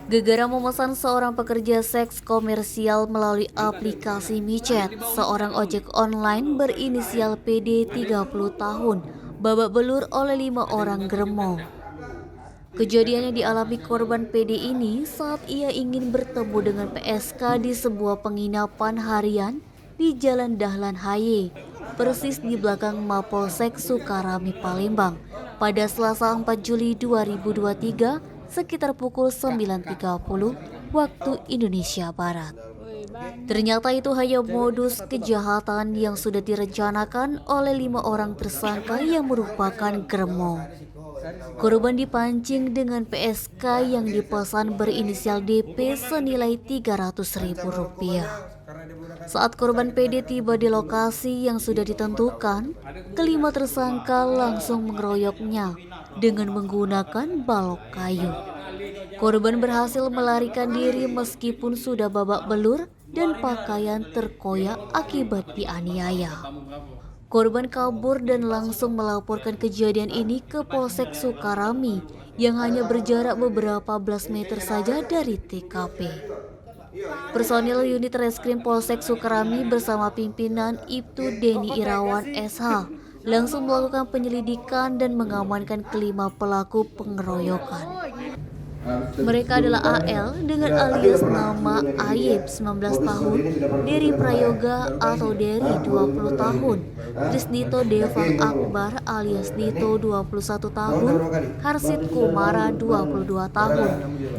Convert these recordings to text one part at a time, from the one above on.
Gegara memesan seorang pekerja seks komersial melalui aplikasi micet. Seorang ojek online berinisial PD 30 tahun babak belur oleh 5 orang geromol. Kejadian yang dialami korban PD ini saat ia ingin bertemu dengan PSK di sebuah penginapan harian di Jalan Dahlan Haye, persis di belakang Mapolsek Sukarami, Palembang, pada Selasa 4 Juli 2023 sekitar pukul 9.30 waktu Indonesia Barat. Ternyata itu hanya modus kejahatan yang sudah direncanakan oleh 5 orang tersangka yang merupakan geromol. Korban dipancing dengan PSK yang dipesan berinisial DP senilai Rp300.000. Saat korban PD tiba di lokasi yang sudah ditentukan, kelima tersangka langsung mengeroyoknya dengan menggunakan balok kayu. Korban berhasil melarikan diri meskipun sudah babak belur dan pakaian terkoyak akibat dianiaya. Korban kabur dan langsung melaporkan kejadian ini ke Polsek Sukarami yang hanya berjarak beberapa belas meter saja dari TKP. Personil unit reskrim Polsek Sukarami bersama pimpinan Ibtu Deni Irawan SH langsung melakukan penyelidikan dan mengamankan kelima pelaku pengeroyokan. Mereka adalah AL dengan alias nama Ayib 19 tahun, Dery Prayoga atau Dery 20 tahun, Trisdito Devang Akbar alias Dito 21 tahun, Harsit Kumara 22 tahun,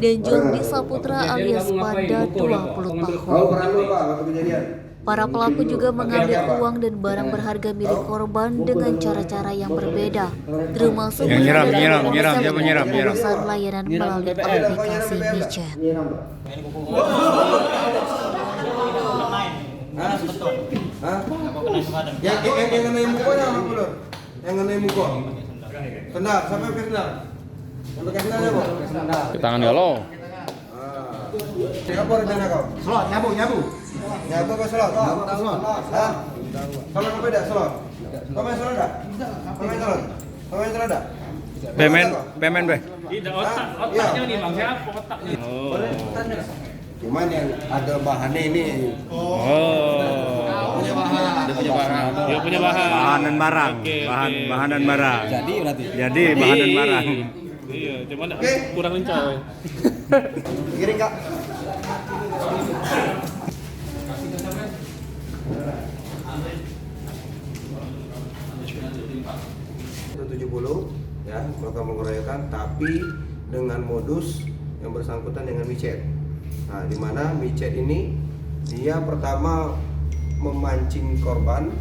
dan Jordi Saputra alias Panda 20 tahun. Para pelaku juga mengambil uang dan barang berharga milik korban dengan cara-cara yang berbeda, termasuk nyiram urusan layanan melalui aplikasi micet. Tangan galau. Apa rencana kau? Slot, nyabu. Nyabu ke slot? Hah? Kalau kau beda slot? Kau main slot dah? Kau main slot dah? Pemen be. Tidak, otaknya nih bang, siapa otaknya? Cuman yang ada bahannya ini. Dia punya bahan. Bahan dan barang. Oke. Bahan dan barang. Jadi berarti. Jadi bahan dan barang. Iya, cuman kurang lincah. Kiri kak. Itu 70 ya, melakukan pengeroyokan tapi dengan modus yang bersangkutan dengan micet. Nah, di mana micet ini dia pertama memancing korban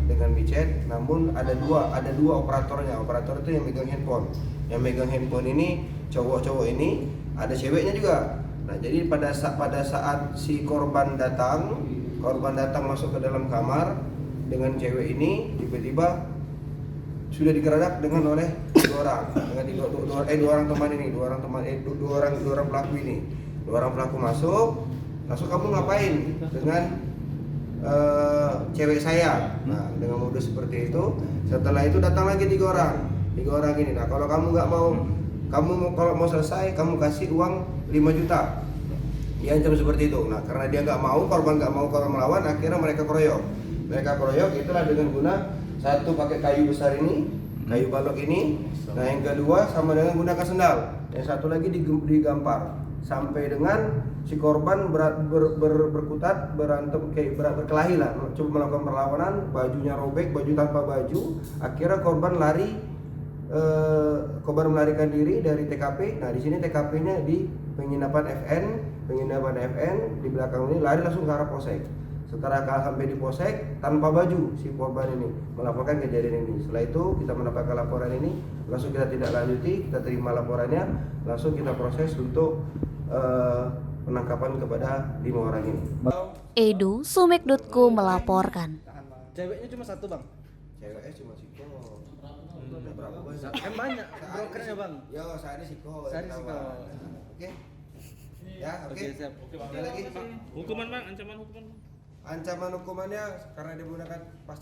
dengan micet, namun ada dua operatornya. Operator itu yang megang handphone. Yang megang handphone ini cowok ini, ada ceweknya juga. Nah, jadi pada saat si korban datang masuk ke dalam kamar dengan cewek ini, tiba-tiba sudah digeradak dengan oleh dua orang pelaku ini. Dua orang pelaku masuk, langsung kamu ngapain dengan cewek saya? Nah, dengan modus seperti itu. Setelah itu datang lagi tiga orang ini. Nah, kalau kamu nggak mau, kalau mau selesai, kamu kasih uang 5 juta. Diancam seperti itu. Nah, karena dia korban nggak mau melawan, akhirnya mereka keroyok. Itulah dengan guna satu pakai kayu besar ini, kayu balok ini. Nah, yang kedua sama dengan gunakan sendal. Yang satu lagi digampar sampai dengan si korban berkutat, berantem berkelahi lah, coba melakukan perlawanan, bajunya robek, baju tanpa baju. Akhirnya korban melarikan diri dari TKP. Nah, di sini TKP-nya di penginapan FN di belakang ini, lari langsung ke arah polsek. Setelah sampai di polsek tanpa baju, si korban ini melaporkan kejadian ini. Setelah itu kita mendapatkan laporan ini, langsung kita tidak lanjuti, kita terima laporannya, langsung kita proses untuk penangkapan kepada 5 orang ini. Edu Sumek.co melaporkan. Ceweknya cuma satu bang. Ceweknya cuma Siko. Kan banyak brokernya bang. Yo, saya Siko. Oke. Ya, oke. Siap. Ada lagi? Hukuman bang, ancaman hukuman. Ancaman hukumannya karena dia menggunakan pasal